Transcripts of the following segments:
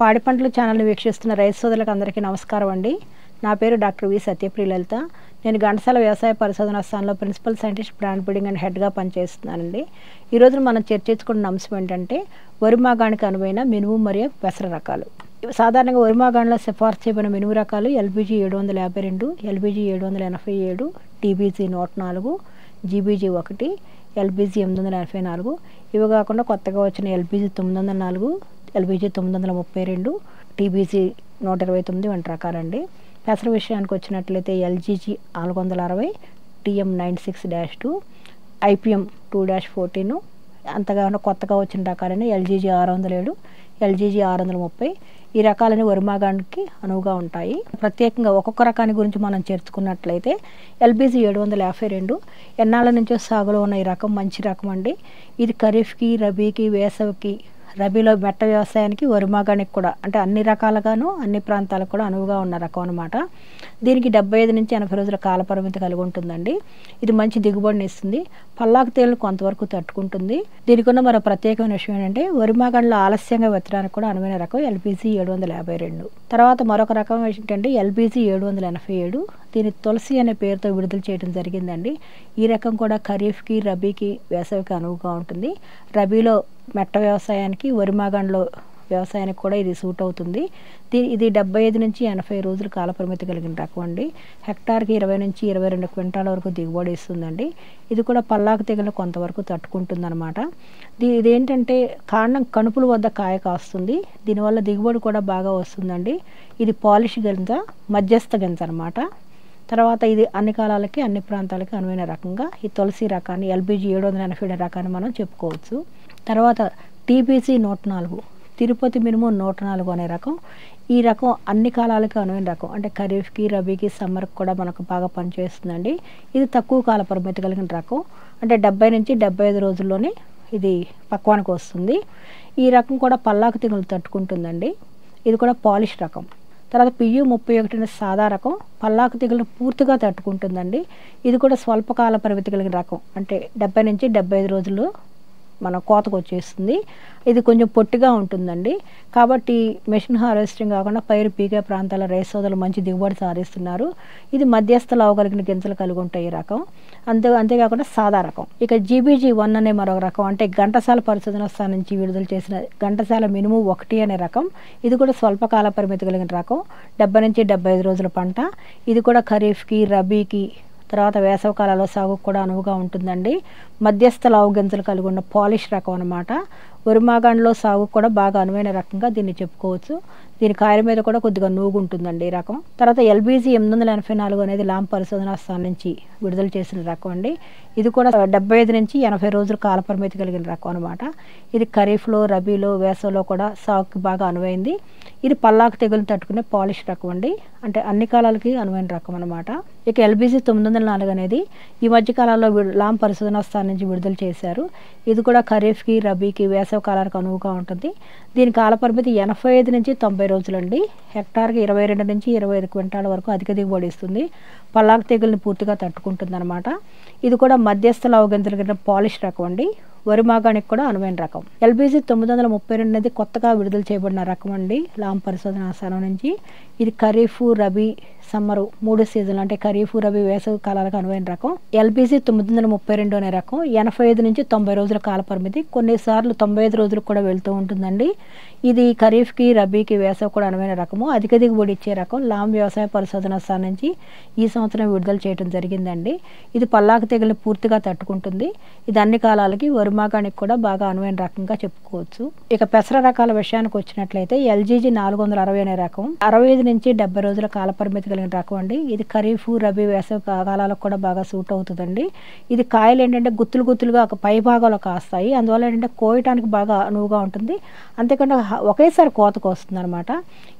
పాడి పంటల ఛానల్ని వీక్షిస్తున్న రైతు సోదరులకు అందరికీ నమస్కారం అండి. నా పేరు డాక్టర్ వి సత్యప్రియ లలిత. నేను ఘంటసాల వ్యవసాయ పరిశోధనా స్థానంలో principal scientist plant breeding and హెడ్గా పనిచేస్తున్నానండి. ఈరోజు మనం చర్చించుకున్న అంశం ఏంటంటే వరి మాగాణికి అనువైన మినుము మరియు పెసర రకాలు. సాధారణంగా వరి మాగాణిలో సిఫార్సు చేయబడిన మినుము రకాలు LBG 752, LBG 787, TBG 104, GBG 1, LBG 884. ఇవి కాకుండా కొత్తగా వచ్చిన ఎల్బీజీ 904, ఎల్బీజీ 932, టీబీజీ 129 వంటి రకాలండి. పెసర విషయానికి వచ్చినట్లయితే ఎల్జీజీ 460, టీఎం 96-2, ఐపీఎం 2-14. అంతగా కొత్తగా వచ్చిన రకాలైన ఎల్జీజీ 607, ఎల్జీజీ 630. ఈ రకాలని వరి మాగాణికి అనువుగా ఉంటాయి. ప్రత్యేకంగా ఒక్కొక్క రకాన్ని గురించి మనం చేర్చుకున్నట్లయితే ఎల్బీజీ 752 ఎన్నాళ్ళ నుంచో సాగులో ఉన్న ఈ రకం మంచి రకం అండి. ఇది ఖరీఫ్కి, రబీకి, వేసవికి, రబీలో మెట్ట వ్యవసాయానికి, వరి మాగాణికి కూడా అంటే అన్ని రకాలుగాను అన్ని ప్రాంతాలకు కూడా అనువుగా ఉన్న రకం అనమాట. దీనికి 75 నుంచి 80 రోజుల కాల పరిమితి కలిగి ఉంటుందండి. ఇది మంచి దిగుబడిని ఇస్తుంది. పల్లాకు తేలను కొంతవరకు తట్టుకుంటుంది. దీనికి ఉన్న మరో ప్రత్యేకమైన విషయం ఏంటంటే వరి మాగాణిలో ఆలస్యంగా విత్తడానికి కూడా అనువైన రకం ఎల్బీజీ 752. తర్వాత మరొక రకం ఏంటంటే ఎల్బీజీ 787. దీని తులసి అనే పేరుతో విడుదల చేయడం జరిగిందండి. ఈ రకం కూడా ఖరీఫ్కి, రబీకి, వేసవికి అనువుగా ఉంటుంది. రబీలో మెట్ట వ్యవసాయానికి, వరి మాగాణిలో వ్యవసాయానికి కూడా ఇది సూట్ అవుతుంది. ఇది 75 నుంచి 80 రోజుల కాల పరిమితి కలిగిన రకం అండి. హెక్టార్కి 20 నుంచి 22 క్వింటాల వరకు దిగుబడి ఇస్తుందండి. ఇది కూడా పల్లాకు తెగులు కొంతవరకు తట్టుకుంటుంది అనమాట. ఇదేంటంటే కాండం కణుపుల వద్ద కాయ కాస్తుంది. దీనివల్ల దిగుబడి కూడా బాగా వస్తుందండి. ఇది పాలిష్ గింజ, మధ్యస్థ గింజ అనమాట. తర్వాత ఇది అన్ని కాలాలకి, అన్ని ప్రాంతాలకి అనువైన రకంగా ఈ తులసి రకాన్ని ఎల్బీజీ 787 రకాన్ని మనం చెప్పుకోవచ్చు. తర్వాత టీబీజీ 104, తిరుపతి మినుము 104 అనే రకం. ఈ రకం అన్ని కాలాలకి అనువైన రకం. అంటే ఖరీఫ్కి, రబీకి, సమ్మర్కి కూడా మనకు బాగా పనిచేస్తుందండి. ఇది తక్కువ కాల పరిమితి కలిగిన రకం. అంటే 70 నుంచి 75 రోజుల్లోనే ఇది పక్వానికి వస్తుంది. ఈ రకం కూడా పల్లాకు తెగులు తట్టుకుంటుందండి. ఇది కూడా పాలిష్ రకం. తర్వాత PU31 అనే సాదా రకం పల్లాకు తెగులను పూర్తిగా తట్టుకుంటుందండి. ఇది కూడా స్వల్పకాల పరిమితి కలిగిన రకం. అంటే 70 నుంచి 75 రోజులు మన కోతకు వచ్చేస్తుంది. ఇది కొంచెం పొట్టిగా ఉంటుందండి. కాబట్టి మెషిన్ హార్వెస్టింగ్ కాకుండా పైరు పీకే ప్రాంతాల రైతు సోదరులు మంచి దిగుబడి సాధిస్తున్నారు. ఇది మధ్యస్థ లావు కలిగిన గింజలు కలిగి ఉంటాయి ఈ రకం. అంతేకాకుండా సాదా రకం. ఇక జీబీజీ 1 అనే మరొక రకం. అంటే ఘంటసాల పరిశోధన స్థానం నుంచి విడుదల చేసిన ఘంటసాల మినుము 1 అనే రకం. ఇది కూడా స్వల్పకాల పరిమితి కలిగిన రకం. 70 నుంచి 75 రోజుల పంట. ఇది కూడా ఖరీఫ్కి, రబీకి, తర్వాత వేసవి కాలాల్లో సాగుకు కూడా అనువుగా ఉంటుందండి. మధ్యస్థ లావు గింజలు కలిగి ఉన్న పాలిష్ రకం అనమాట. వరి మాగాణిలో సాగు కూడా బాగా అనువైన రకంగా దీన్ని చెప్పుకోవచ్చు. దీని కాయల మీద కూడా కొద్దిగా నూగు ఉంటుందండి ఈ రకం. తర్వాత ఎల్బీజీ 884 అనేది లాం పరిశోధనా స్థానం నుంచి విడుదల చేసిన రకం అండి. ఇది కూడా 75 నుంచి 80 రోజుల కాల పరిమితి కలిగిన రకం అనమాట. ఇది ఖరీఫ్లో, రబీలో, వేసవిలో కూడా సాగుకి బాగా అనువైంది. ఇది పల్లాకు తెగులు తట్టుకునే పాలిష్ రకం అండి. అంటే అన్ని కాలాలకి అనువైన రకం అనమాట. ఇక ఎల్బీజీ 904 అనేది ఈ మధ్య కాలంలో లాం పరిశోధనా స్థానం నుంచి విడుదల చేశారు. ఇది కూడా ఖరీఫ్కి, రబీకి, వేసవి కాలాలకు అనువుగా ఉంటుంది. దీని కాల పరిమితి 85 నుంచి 90 రోజులండి. హెక్టార్కి 22 నుంచి 25 క్వింటాల వరకు అధిక దిగుబడి ఇస్తుంది. పల్లాకు తెగుల్ని పూర్తిగా తట్టుకుంటుంది అనమాట. ఇది కూడా మధ్యస్థ లావు గింజలు కింద పాలిష్ రకం అండి. వరి మాగాణికి కూడా అనువైన రకం. ఎల్బీజీ 932 అనేది కొత్తగా విడుదల చేయబడిన రకం అండి లాం పరిశోధనా స్థానం నుంచి. ఇది ఖరీఫ్, రబీ, సమ్మరు 3 సీజన్లు అంటే ఖరీఫ్, రబీ, వేసవి కాలాలకు అనువైన రకం. ఎల్బీజీ 932 అనే రకం 85 నుంచి 90 రోజుల కాల పరిమితి, కొన్నిసార్లు 95 రోజులకు కూడా వెళ్తూ ఉంటుందండి. ఇది ఖరీఫ్కి, రబీకి, వేసవి కూడా అనువైన రకము. అధిక దిగుబడి ఇచ్చే రకం. లాం వ్యవసాయ పరిశోధనా స్థానం నుంచి ఈ సంవత్సరం విడుదల చేయడం జరిగిందండి. ఇది పల్లాకు తెగుల్ని పూర్తిగా తట్టుకుంటుంది. ఇది అన్ని కాలాలకి, వరి మాగాణికి కూడా బాగా అనువైన రకంగా చెప్పుకోవచ్చు. ఇక పెసర రకాల విషయానికి వచ్చినట్లయితే ఎల్జీజీ 460 అనే రకం 65 నుంచి 70 రోజుల కాల పరిమితి కలిగిన రకం అండి. ఇది ఖరీఫ్, రబీ, వేసవి కాలాలకు కూడా బాగా సూట్ అవుతుందండి. ఇది కాయలు ఏంటంటే గుత్తులు గుత్తులుగా పై భాగంలో కాస్తాయి. అందువల్ల ఏంటంటే కోయటానికి బాగా అనువుగా ఉంటుంది. అంతేకాకుండా ఒకేసారి కోతకు వస్తుంది అనమాట.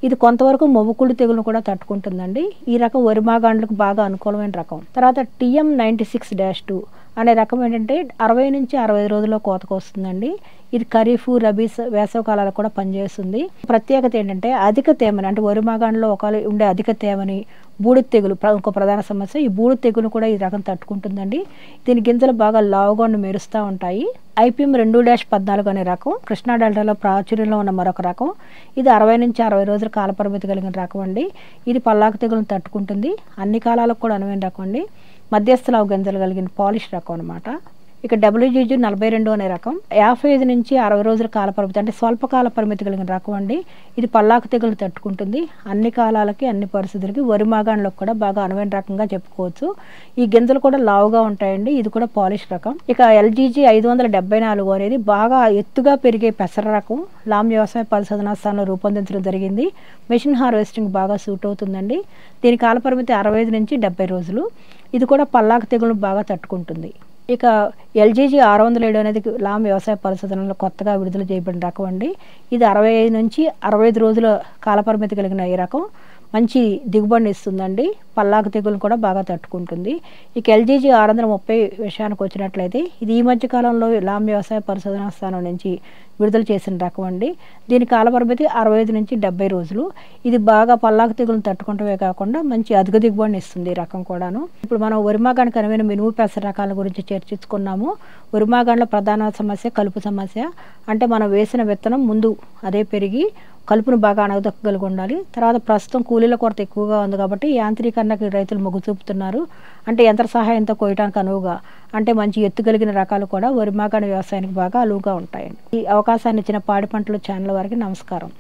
ఇది కొంతవరకు మొవ్వుకుళ్ళు తెగులను కూడా తట్టుకుంటుందండి. ఈ రకం వరి మాగాణులకు బాగా అనుకూలమైన రకం. తర్వాత టీఎం 96-2 అనే రకం ఏంటంటే 60 నుంచి 65 రోజుల్లో కోతకు వస్తుందండి. ఇది ఖరీఫ్, రబీస్, వేసవి కాలాలకు కూడా పనిచేస్తుంది. ప్రత్యేకత ఏంటంటే అధిక తేమని, అంటే వరి మాగాణంలో ఒకవేళ ఉండే అధిక తేమని, బూడిద తెగులు ఇంకో ప్రధాన సమస్య. ఈ బూడిద తెగులు కూడా ఈ రకం తట్టుకుంటుందండి. దీని గింజలు బాగా లావుగా మెరుస్తూ ఉంటాయి. IPM 2-14 అనే రకం కృష్ణా డెల్టాలో ప్రాచుర్యంలో ఉన్న మరొక రకం. ఇది 60 నుంచి 60 రోజుల కాలపరిమితి కలిగిన రకం అండి. ఇది పల్లాకు తెగులను తట్టుకుంటుంది. అన్ని కాలాలకు కూడా అనువైన రకం అండి. మధ్యస్థ లావు గింజలు కలిగిన పాలిష్ రకం అనమాట. ఇక WGG 42 అనే రకం 55 నుంచి 60 రోజుల కాల పరిమితి, అంటే స్వల్పకాల పరిమితి కలిగిన రకం అండి. ఇది పల్లాకు తెగులు తట్టుకుంటుంది. అన్ని కాలాలకి, అన్ని పరిస్థితులకి, వరి మాగాణలకు కూడా బాగా అనువైన రకంగా చెప్పుకోవచ్చు. ఈ గింజలు కూడా లావుగా ఉంటాయండి. ఇది కూడా పాలిష్ రకం. ఇక LGG 574 అనేది బాగా ఎత్తుగా పెరిగే పెసర రకం. లామ్ వ్యవసాయ పరిశోధనా స్థానంలో రూపొందించడం జరిగింది. మెషిన్ హార్వెస్టింగ్ బాగా సూట్ అవుతుందండి. దీని కాల పరిమితి 65 నుంచి 70 రోజులు. ఇది కూడా పల్లాకు తెగులను బాగా తట్టుకుంటుంది. ఇక LGG 607 అనేది లామ్ వ్యవసాయ పరిశోధనలో కొత్తగా విడుదల చేయబడిన రకం అండి. ఇది 65 నుంచి 65 రోజుల కాలపరిమితి కలిగిన ఈ రకం మంచి దిగుబడిని ఇస్తుందండి. పల్లాకు తెగులు కూడా బాగా తట్టుకుంటుంది. ఇక LGG 630 విషయానికి వచ్చినట్లయితే ఇది ఈ మధ్య కాలంలో లామ్ వ్యవసాయ పరిశోధనా స్థానం నుంచి విడుదల చేసిన రకం అండి. దీని కాలపరిమితి 65 నుంచి 70 రోజులు. ఇది బాగా పల్లాకు తెగులను తట్టుకుంటమే కాకుండా మంచి అధిక దిగుబడిని ఇస్తుంది ఈ రకం కూడాను. ఇప్పుడు మనం వరిమాగానికి అనువైన మినుము పెసర రకాల గురించి చర్చించుకున్నాము. వరిమాగాణలో ప్రధాన సమస్య కలుపు సమస్య. అంటే మనం వేసిన విత్తనం ముందు అదే పెరిగి కలుపును బాగా అణగదొక్కగలిగి ఉండాలి. తర్వాత ప్రస్తుతం కూలీల కొరత ఎక్కువగా ఉంది కాబట్టి యాంత్రీకరణకి రైతులు మొగ్గు చూపుతున్నారు. అంటే యంత్ర సహాయంతో కోయటానికి అనువుగా, అంటే మంచి ఎత్తు కలిగిన రకాలు కూడా వరి మాగాణ వ్యవసాయానికి బాగా అనువుగా ఉంటాయండి. ఈ అవకాశాన్ని ఇచ్చిన పాడి పంటల ఛానల్ వారికి నమస్కారం.